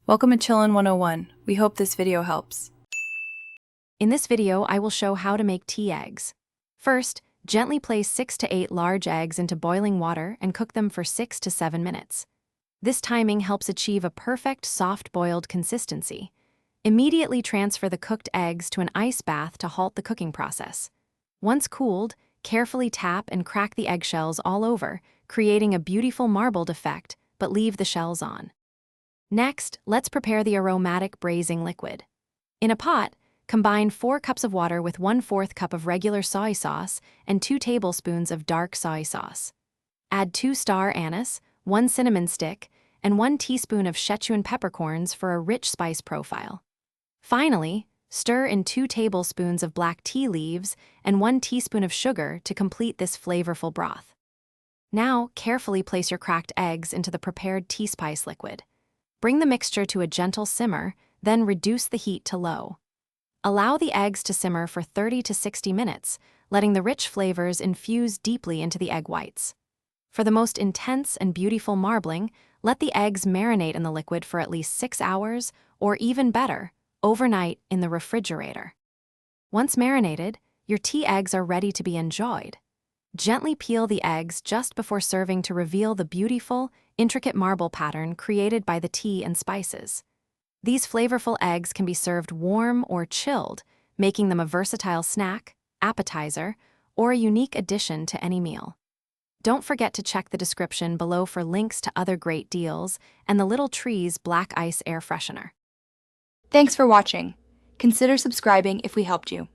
Welcome to Chillin' 101. We hope this video helps. In this video, I will show how to make tea eggs. First, gently place 6 to 8 large eggs into boiling water and cook them for 6 to 7 minutes. This timing helps achieve a perfect soft-boiled consistency. Immediately transfer the cooked eggs to an ice bath to halt the cooking process. Once cooled, carefully tap and crack the eggshells all over, creating a beautiful marbled effect, but leave the shells on. Next, let's prepare the aromatic braising liquid. In a pot, combine 4 cups of water with 1/4 cup of regular soy sauce and 2 tablespoons of dark soy sauce. Add 2 star anise, 1 cinnamon stick, and 1 teaspoon of Szechuan peppercorns for a rich spice profile. Finally, stir in 2 tablespoons of black tea leaves and 1 teaspoon of sugar to complete this flavorful broth. Now, carefully place your cracked eggs into the prepared tea spice liquid. Bring the mixture to a gentle simmer, then reduce the heat to low. Allow the eggs to simmer for 30 to 60 minutes, letting the rich flavors infuse deeply into the egg whites. For the most intense and beautiful marbling, let the eggs marinate in the liquid for at least 6 hours, or even better, overnight in the refrigerator. Once marinated, your tea eggs are ready to be enjoyed. Gently peel the eggs just before serving to reveal the beautiful, intricate marble pattern created by the tea and spices. These flavorful eggs can be served warm or chilled, making them a versatile snack, appetizer, or a unique addition to any meal. Don't forget to check the description below for links to other great deals and the Little Trees Black Ice Air Freshener. Thanks for watching. Consider subscribing if we helped you.